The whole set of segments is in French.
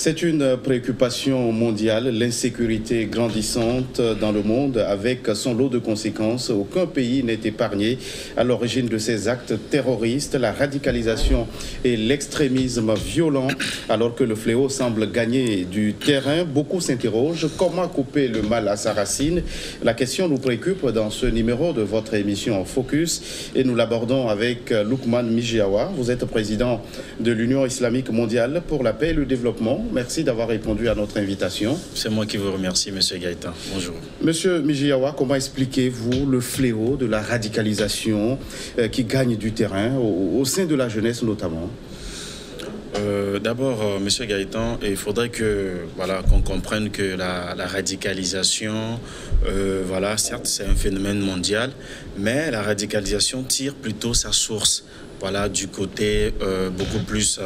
C'est une préoccupation mondiale, l'insécurité grandissante dans le monde avec son lot de conséquences. Aucun pays n'est épargné à l'origine de ces actes terroristes, la radicalisation et l'extrémisme violent. Alors que le fléau semble gagner du terrain, beaucoup s'interrogent comment couper le mal à sa racine. La question nous préoccupe dans ce numéro de votre émission Focus et nous l'abordons avec Loukman Mijiawa. Vous êtes président de l'Union islamique mondiale pour la paix et le développement. Merci d'avoir répondu à notre invitation. C'est moi qui vous remercie, Monsieur Gaëtan. Bonjour. Monsieur Mijiawa, comment expliquez-vous le fléau de la radicalisation qui gagne du terrain au sein de la jeunesse notamment? D'abord, Monsieur Gaëtan, il faudrait qu'on comprenne que la radicalisation, certes, c'est un phénomène mondial, mais la radicalisation tire plutôt sa source. Du côté beaucoup plus,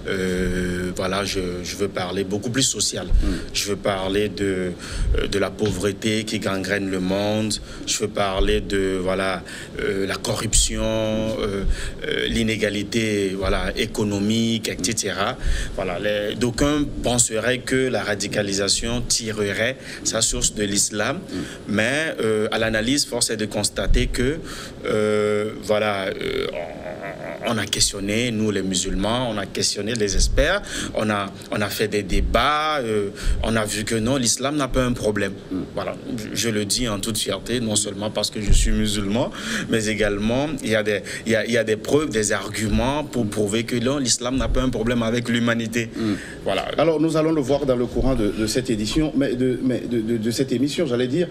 je veux parler beaucoup plus social. Je veux parler de la pauvreté qui gangrène le monde. Je veux parler de la corruption, l'inégalité économique, etc. D'aucuns penseraient que la radicalisation tirerait sa source de l'islam, mais à l'analyse, force est de constater que on a questionné, nous les musulmans, on a questionné les experts, on a fait des débats, on a vu que non, l'islam n'a pas un problème. Je le dis en toute fierté, non seulement parce que je suis musulman, mais également il y a des preuves, des arguments pour prouver que non, l'islam n'a pas un problème avec l'humanité. Alors nous allons le voir dans le courant de cette édition, de cette émission, j'allais dire.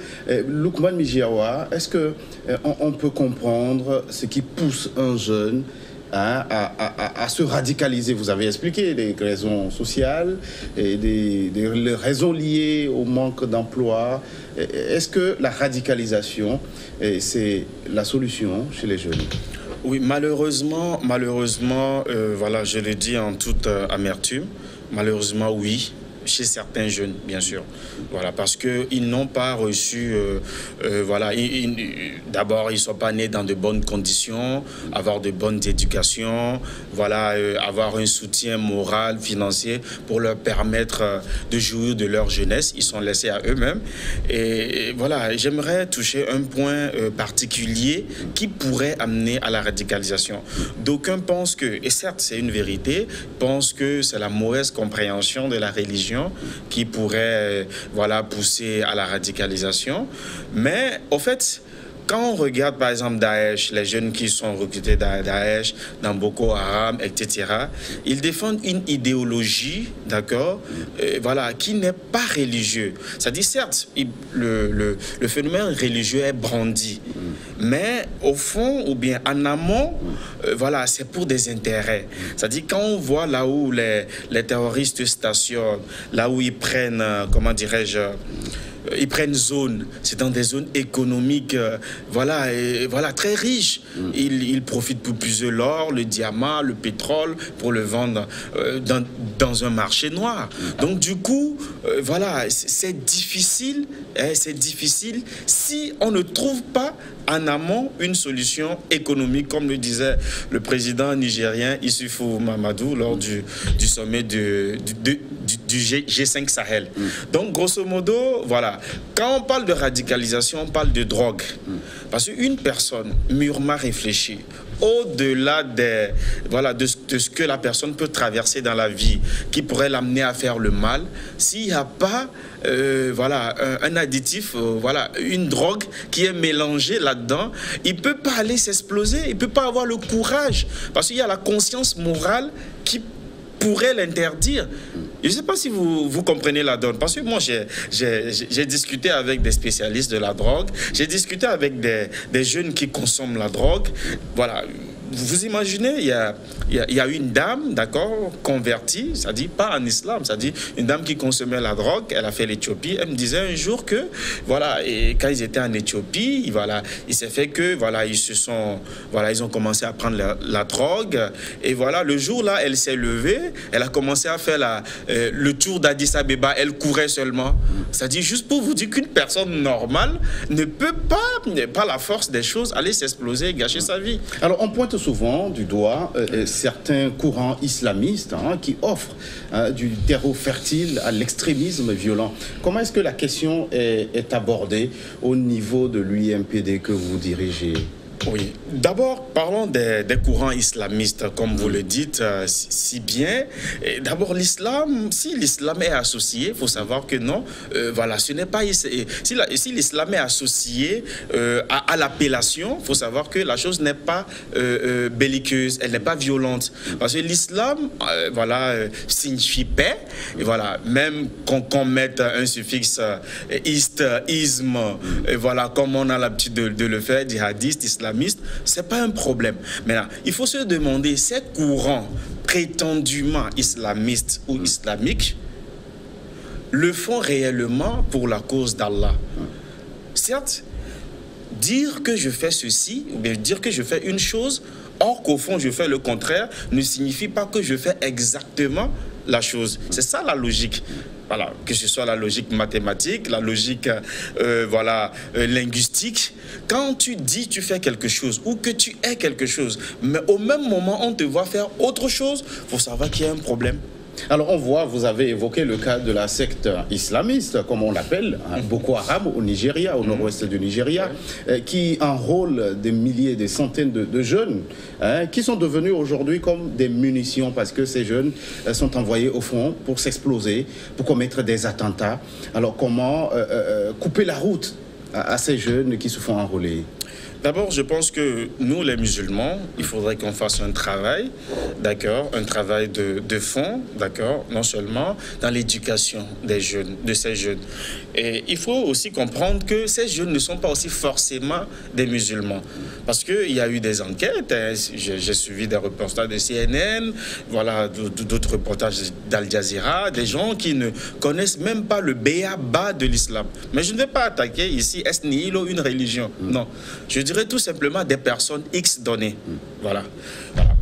Loukman Mijiawa, est-ce qu'on peut comprendre ce qui pousse un jeune à se radicaliser? Vous avez expliqué les raisons sociales et les raisons liées au manque d'emploi. Est-ce que la radicalisation, c'est la solution chez les jeunes? Oui, malheureusement, je le dis en toute amertume, malheureusement oui. Chez certains jeunes, bien sûr. Parce qu'ils n'ont pas reçu... d'abord, ils ne sont pas nés dans de bonnes conditions, avoir de bonnes éducations, avoir un soutien moral, financier pour leur permettre de jouir de leur jeunesse. Ils sont laissés à eux-mêmes. Et j'aimerais toucher un point particulier qui pourrait amener à la radicalisation. D'aucuns pensent que, et certes c'est une vérité, pensent que c'est la mauvaise compréhension de la religion qui pourrait pousser à la radicalisation. Mais au fait, quand on regarde par exemple Daesh, les jeunes qui sont recrutés dans Daesh, dans Boko Haram, etc., ils défendent une idéologie, qui n'est pas religieuse. C'est-à-dire, certes, le phénomène religieux est brandi, mais au fond, ou bien en amont, c'est pour des intérêts. C'est-à-dire, quand on voit là où les terroristes stationnent, là où ils prennent, ils prennent zone, c'est dans des zones économiques très riches. Ils profitent pour puiser l'or, le diamant, le pétrole pour le vendre dans un marché noir. Donc du coup, c'est difficile si on ne trouve pas en amont une solution économique, comme le disait le président nigérien Issoufou Mahamadou lors du sommet du G5 Sahel. Donc grosso modo, quand on parle de radicalisation, on parle de drogue. Parce qu'une personne mûrement réfléchie, au-delà de ce que la personne peut traverser dans la vie, qui pourrait l'amener à faire le mal, s'il n'y a pas un additif, une drogue qui est mélangée là-dedans, il ne peut pas aller s'exploser, il ne peut pas avoir le courage, parce qu'il y a la conscience morale qui pourrait l'interdire. Je ne sais pas si vous comprenez la donne, parce que moi j'ai discuté avec des spécialistes de la drogue, j'ai discuté avec des jeunes qui consomment la drogue. Vous imaginez, il y a une dame, convertie, c'est-à-dire pas en islam, c'est-à-dire une dame qui consommait la drogue, elle a fait l'Éthiopie, elle me disait un jour que, et quand ils étaient en Éthiopie, il s'est fait que, ils ont commencé à prendre la drogue, et le jour-là, elle s'est levée, elle a commencé à faire le tour d'Addis Abeba, elle courait seulement. C'est-à-dire, juste pour vous dire qu'une personne normale ne peut pas, par la force des choses, aller s'exploser et gâcher sa vie. Alors, on pointe souvent du doigt certains courants islamistes qui offrent du terreau fertile à l'extrémisme violent. Comment est-ce que la question est abordée au niveau de l'UIMPD que vous dirigez? Oui. D'abord, parlons des courants islamistes, comme vous le dites si bien. D'abord, l'islam, si l'islam est associé, il faut savoir que non, voilà, ce n'est pas... Si l'islam est associé à l'appellation, il faut savoir que la chose n'est pas belliqueuse, elle n'est pas violente. Parce que l'islam, voilà, signifie paix. Et voilà, même qu'on mette un suffixe isme, et voilà, comme on a l'habitude de le faire, djihadiste, islamiste, c'est pas un problème. Maintenant, il faut se demander, ces courants prétendument islamistes ou islamiques le font réellement pour la cause d'Allah? Certes, dire que je fais ceci, ou bien dire que je fais une chose, or qu'au fond je fais le contraire, ne signifie pas que je fais exactement la chose. C'est ça la logique. Voilà, que ce soit la logique mathématique, la logique linguistique. Quand tu dis tu fais quelque chose ou que tu es quelque chose, mais au même moment on te voit faire autre chose, il faut savoir qu'il y a un problème. Alors on voit, vous avez évoqué le cas de la secte islamiste, comme on l'appelle, Boko Haram au Nigeria, au nord-ouest du Nigeria, qui enrôle des milliers, des centaines de jeunes qui sont devenus aujourd'hui comme des munitions parce que ces jeunes sont envoyés au front pour s'exploser, pour commettre des attentats. Alors comment couper la route à ces jeunes qui se font enrôler? D'abord, je pense que nous, les musulmans, il faudrait qu'on fasse un travail, d'accord, un travail de fond, d'accord, non seulement dans l'éducation des jeunes, de ces jeunes. Et il faut aussi comprendre que ces jeunes ne sont pas aussi forcément des musulmans. Parce qu'il y a eu des enquêtes, j'ai suivi des reportages de CNN, voilà, d'autres reportages d'Al Jazeera, des gens qui ne connaissent même pas le béaba de l'islam. Mais je ne vais pas attaquer ici, est-ce nihilo une religion? Non. Je dirais tout simplement des personnes X données. Voilà.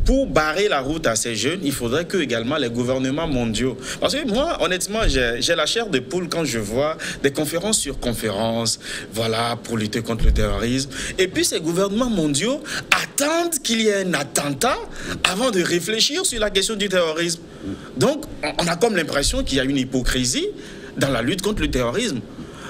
Pour barrer la route à ces jeunes, il faudrait que également les gouvernements mondiaux. Parce que moi, honnêtement, j'ai la chair de poule quand je vois des conférences sur conférences, voilà, pour lutter contre le terrorisme. Et puis ces gouvernements mondiaux attendent qu'il y ait un attentat avant de réfléchir sur la question du terrorisme. Donc, on a comme l'impression qu'il y a une hypocrisie dans la lutte contre le terrorisme.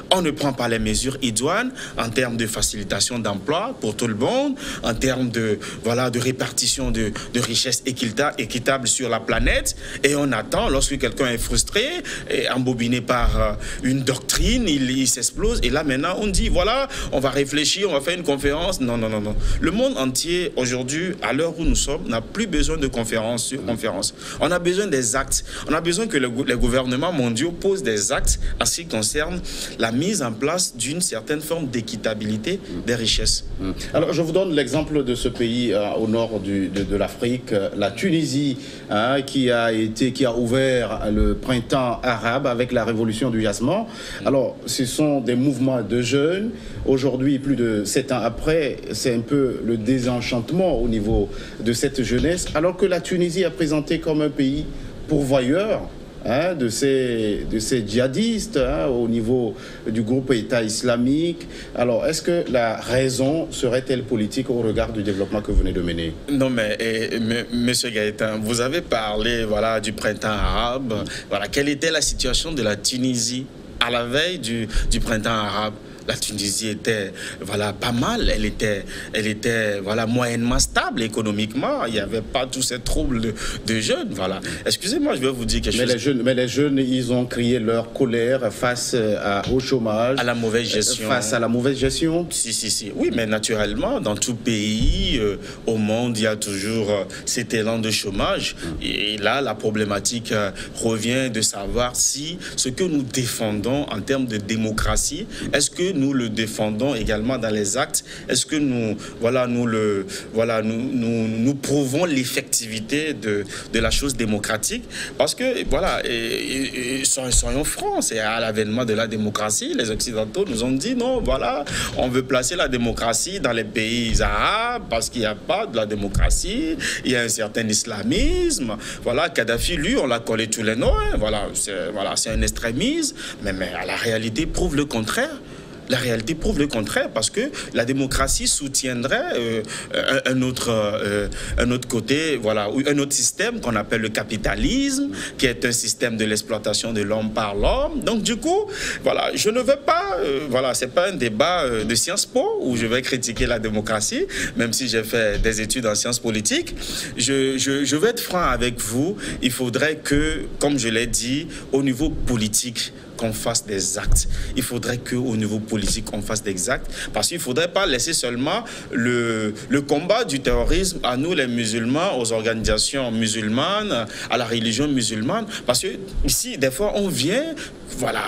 On ne prend pas les mesures idoines en termes de facilitation d'emploi pour tout le monde, en termes de, voilà, de répartition de richesses équitables sur la planète. Et on attend, lorsque quelqu'un est frustré, et embobiné par une doctrine, il s'explose. Et là, maintenant, on dit, voilà, on va réfléchir, on va faire une conférence. Non, non, non, non. Le monde entier, aujourd'hui, à l'heure où nous sommes, n'a plus besoin de conférence sur conférence. On a besoin des actes. On a besoin que les gouvernements mondiaux posent des actes en ce qui concerne la mise en place d'une certaine forme d'équitabilité des richesses. Alors, je vous donne l'exemple de ce pays au nord de l'Afrique, la Tunisie, qui a ouvert le printemps arabe avec la révolution du jasmin. Alors, ce sont des mouvements de jeunes. Aujourd'hui, plus de 7 ans après, c'est un peu le désenchantement au niveau de cette jeunesse, alors que la Tunisie est présentée comme un pays pourvoyeur de ces djihadistes au niveau du groupe État islamique. Alors, est-ce que la raison serait-elle politique au regard du développement que vous venez de mener? Non, mais Monsieur Gaëtan, vous avez parlé, voilà, du printemps arabe. Voilà, quelle était la situation de la Tunisie à la veille du printemps arabe? La Tunisie était, voilà, pas mal. Elle était voilà, moyennement stable économiquement. Il n'y avait pas tous ces troubles de jeunes. Voilà. Excusez-moi, je vais vous dire quelque chose. Mais les jeunes, ils ont crié leur colère face au chômage. À la mauvaise gestion. Face à la mauvaise gestion. Si. Oui, mais naturellement, dans tout pays, au monde, il y a toujours cet élan de chômage. Et là, la problématique revient de savoir si ce que nous défendons en termes de démocratie, est-ce que nous le défendons également dans les actes? Est-ce que nous prouvons l'effectivité de la chose démocratique? Parce que, voilà, soyons francs, c'est à l'avènement de la démocratie, les Occidentaux nous ont dit non, voilà, on veut placer la démocratie dans les pays arabes parce qu'il n'y a pas de la démocratie, il y a un certain islamisme. Voilà, Kadhafi, lui, on l'a collé tous les noms, voilà, c'est un extrémisme, mais à la réalité prouve le contraire. La réalité prouve le contraire, parce que la démocratie soutiendrait un autre côté, voilà, ou un autre système qu'on appelle le capitalisme, qui est un système de l'exploitation de l'homme par l'homme. Donc du coup, voilà, je ne veux pas, voilà, c'est pas un débat de Sciences Po où je vais critiquer la démocratie, même si j'ai fait des études en sciences politiques. Je vais être franc avec vous. Il faudrait que, comme je l'ai dit, au niveau politique, qu'on fasse des actes. Il faudrait qu'au niveau politique, on fasse des actes, parce qu'il ne faudrait pas laisser seulement le combat du terrorisme à nous, les musulmans, aux organisations musulmanes, à la religion musulmane, parce que ici, des fois, on vient, voilà,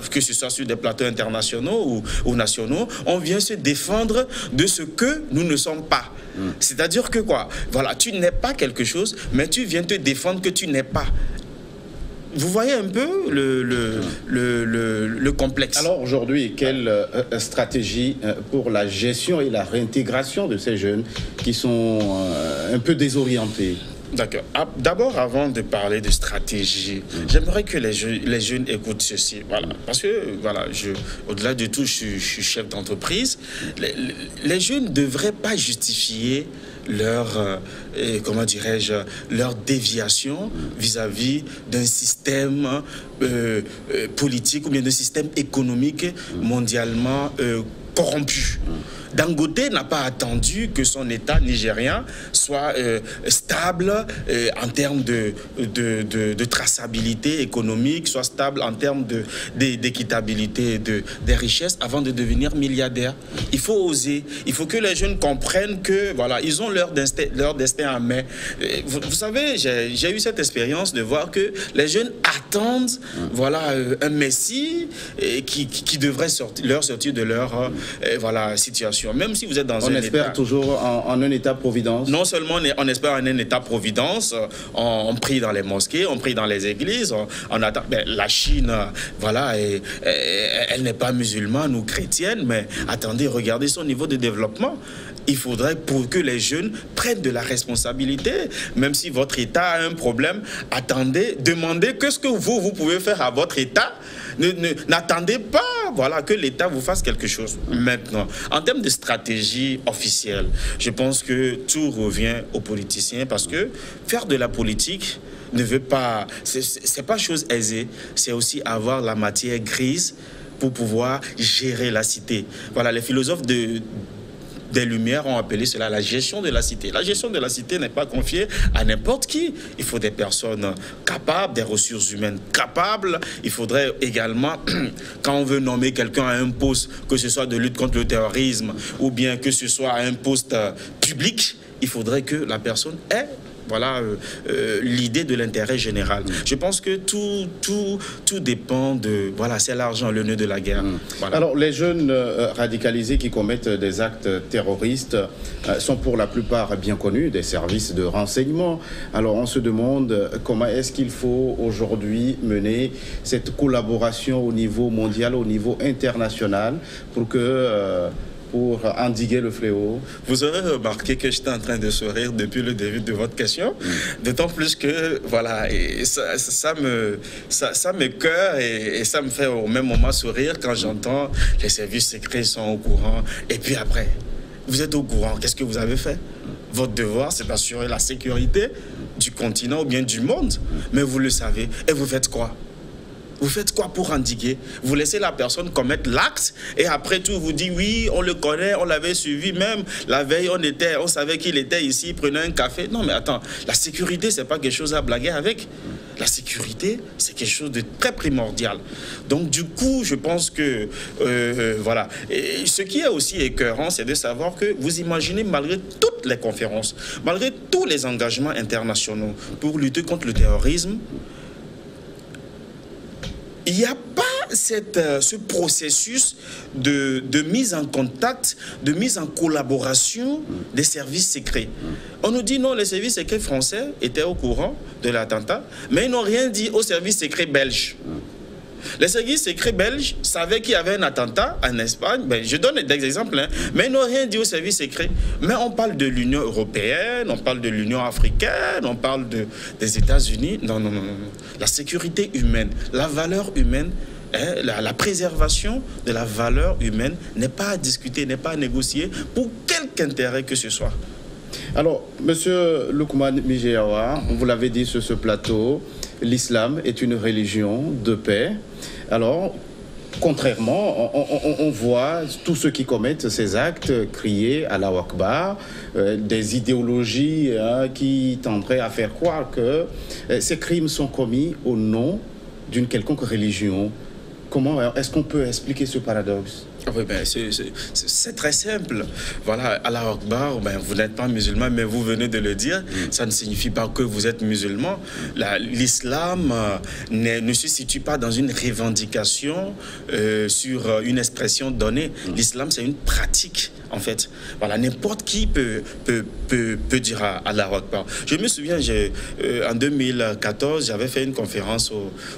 que ce soit sur des plateaux internationaux ou nationaux, on vient se défendre de ce que nous ne sommes pas. C'est-à-dire que quoi? Voilà, tu n'es pas quelque chose, mais tu viens te défendre que tu n'es pas. Vous voyez un peu le complexe. Alors aujourd'hui, quelle stratégie pour la gestion et la réintégration de ces jeunes qui sont un peu désorientés? D'accord. D'abord, avant de parler de stratégie, j'aimerais que les jeunes écoutent ceci. Voilà. Parce que, voilà, au-delà de tout, je suis chef d'entreprise. Les jeunes ne devraient pas justifier leur, comment dirais-je, leur déviation vis-à-vis d'un système politique ou bien d'un système économique mondialement corrompu. Dangote n'a pas attendu que son État nigérien soit stable en termes de traçabilité économique, soit stable en termes d'équitabilité des richesses avant de devenir milliardaire. Il faut oser. Il faut que les jeunes comprennent que voilà, ils ont leur destin en main. Vous savez, j'ai eu cette expérience de voir que les jeunes attendent voilà, un messie qui devrait leur sortir de leur voilà, situation. Même si vous êtes dans un état... On espère toujours en un état-providence. Non seulement on espère en un état-providence, on prie dans les mosquées, on prie dans les églises, on attend... Ben, la Chine, voilà, elle n'est pas musulmane ou chrétienne, mais attendez, regardez son niveau de développement. Il faudrait pour que les jeunes prennent de la responsabilité. Même si votre État a un problème, attendez, demandez qu'est-ce que vous pouvez faire à votre État. N'attendez pas voilà, que l'État vous fasse quelque chose. Maintenant, en termes de stratégie officielle, je pense que tout revient aux politiciens, parce que faire de la politique ne veut pas... C'est pas chose aisée, c'est aussi avoir la matière grise pour pouvoir gérer la cité. Voilà, les philosophes des Lumières ont appelé cela la gestion de la cité. La gestion de la cité n'est pas confiée à n'importe qui. Il faut des personnes capables, des ressources humaines capables. Il faudrait également, quand on veut nommer quelqu'un à un poste, que ce soit de lutte contre le terrorisme ou bien que ce soit à un poste public, il faudrait que la personne ait voilà, l'idée de l'intérêt général. Je pense que tout dépend de... Voilà, c'est l'argent, le nœud de la guerre. Voilà. Alors, les jeunes radicalisés qui commettent des actes terroristes sont pour la plupart bien connus des services de renseignement. Alors, on se demande comment est-ce qu'il faut aujourd'hui mener cette collaboration au niveau mondial, au niveau international, pour endiguer le fléau. Vous aurez remarqué que j'étais en train de sourire depuis le début de votre question, d'autant plus que voilà, et ça m'écoeure et ça me fait au même moment sourire quand j'entends les services secrets sont au courant. Et puis après, vous êtes au courant, qu'est-ce que vous avez fait? Votre devoir, c'est d'assurer la sécurité du continent ou bien du monde, mais vous le savez. Et vous faites quoi? Vous faites quoi pour endiguer? Vous laissez la personne commettre l'acte et après tout vous dites oui, on le connaît, on l'avait suivi même la veille, on savait qu'il était ici, il prenait un café. Non mais attends, la sécurité c'est pas quelque chose à blaguer avec. La sécurité c'est quelque chose de très primordial. Donc du coup je pense que voilà. Et ce qui est aussi écœurant, c'est de savoir que vous imaginez, malgré toutes les conférences, malgré tous les engagements internationaux pour lutter contre le terrorisme, il n'y a pas ce processus de mise en contact, de mise en collaboration des services secrets. On nous dit non, les services secrets français étaient au courant de l'attentat, mais ils n'ont rien dit aux services secrets belges. Les services secrets belges savaient qu'il y avait un attentat en Espagne. Ben, je donne des exemples, hein, mais ils n'ont rien dit aux services secrets. Mais on parle de l'Union européenne, on parle de l'Union africaine, on parle des États-Unis. Non, non, non, non. La sécurité humaine, la valeur humaine, la préservation de la valeur humaine n'est pas à discuter, n'est pas à négocier pour quelque intérêt que ce soit. Alors, Monsieur Lukman Mijeawa, vous l'avez dit sur ce plateau, l'islam est une religion de paix. Alors, contrairement, on voit tous ceux qui commettent ces actes crier Allahu Akbar, des idéologies qui tenderaient à faire croire que ces crimes sont commis au nom d'une quelconque religion. Comment est-ce qu'on peut expliquer ce paradoxe? Oui, ben, c'est très simple. Voilà, Allahu Akbar, ben, vous n'êtes pas musulman, mais vous venez de le dire. Ça ne signifie pas que vous êtes musulman. L'islam ne se situe pas dans une revendication sur une expression donnée. L'islam, c'est une pratique, en fait. Voilà, n'importe qui peut dire Allahu Akbar. Je me souviens, en 2014, j'avais fait une conférence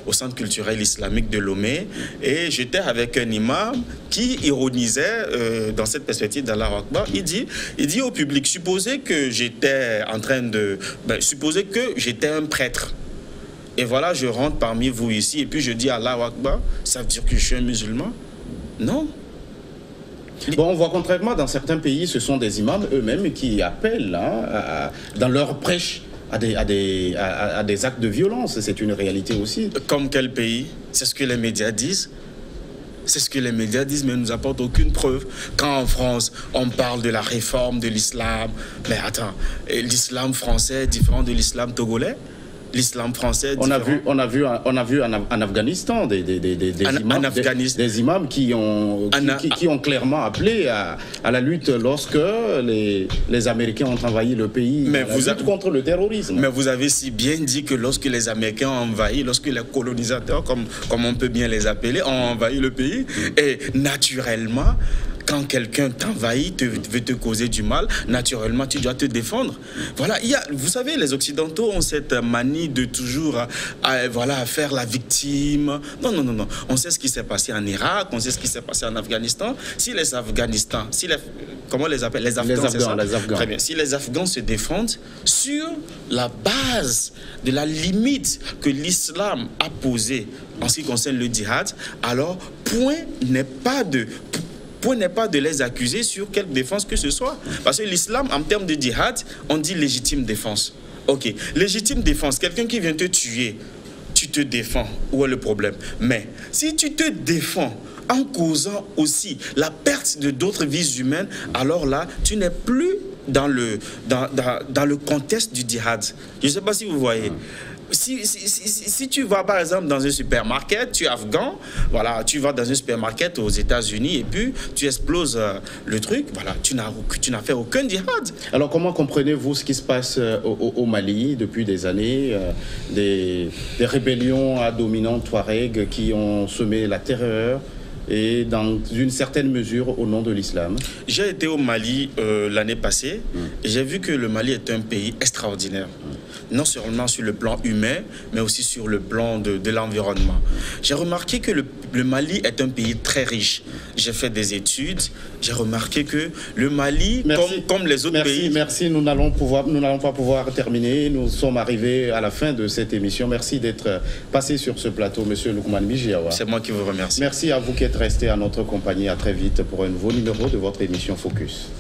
au Centre culturel islamique de Lomé et j'étais avec un imam qui ironisait dans cette perspective d'Allahu Akbar. Il dit au public, supposez que j'étais supposez que j'étais un prêtre. Et voilà, je rentre parmi vous ici et puis je dis Allahu Akbar, ça veut dire que je suis un musulman? Non. Bon, on voit contrairement dans certains pays, ce sont des imams eux-mêmes qui appellent dans leur prêche à des actes de violence. C'est une réalité aussi. Comme quel pays? C'est ce que les médias disent. C'est ce que les médias disent, mais ils ne nous apportent aucune preuve. Quand en France, on parle de la réforme de l'islam, mais attends, l'islam français est différent de l'islam togolais? L'islam français est différent. On a vu en Afghanistan des imams qui ont clairement appelé à la lutte lorsque les Américains ont envahi le pays, lutte contre le terrorisme. Mais vous avez si bien dit que lorsque les Américains ont envahi, lorsque les colonisateurs, comme on peut bien les appeler, ont envahi le pays, et naturellement, quand quelqu'un t'envahit, veut te causer du mal, naturellement, tu dois te défendre. Voilà, vous savez, les Occidentaux ont cette manie de toujours faire la victime. Non. On sait ce qui s'est passé en Irak, on sait ce qui s'est passé en Afghanistan. Si les Afghanistan, comment on les appelle? Les Afghans, c'est ça? Les Afghans. Très bien. Si les Afghans se défendent sur la base de la limite que l'islam a posée en ce qui concerne le djihad, alors point n'est pas de les accuser sur quelque défense que ce soit. Parce que l'islam, en termes de djihad, on dit légitime défense. Ok, légitime défense, quelqu'un qui vient te tuer, tu te défends. Où est le problème? Mais si tu te défends en causant aussi la perte de d'autres vies humaines, alors là, tu n'es plus dans le contexte du djihad. Je ne sais pas si vous voyez. Si tu vas par exemple dans un supermarché, tu es afghan, voilà, tu vas dans un supermarché aux États-Unis et puis tu exploses le truc, voilà, tu n'as fait aucun djihad. Alors comment comprenez-vous ce qui se passe au Mali depuis des années, des rébellions à dominante Touareg qui ont semé la terreur et dans une certaine mesure au nom de l'islam? J'ai été au Mali l'année passée et j'ai vu que le Mali est un pays extraordinaire. Non seulement sur le plan humain, mais aussi sur le plan de l'environnement. J'ai remarqué que le Mali est un pays très riche. J'ai fait des études, j'ai remarqué que le Mali, comme les autres pays... Merci, nous n'allons pas pouvoir terminer. Nous sommes arrivés à la fin de cette émission. Merci d'être passé sur ce plateau, Monsieur Lukman Mijeawa. C'est moi qui vous remercie. Merci à vous qui êtes resté à notre compagnie. À très vite pour un nouveau numéro de votre émission Focus.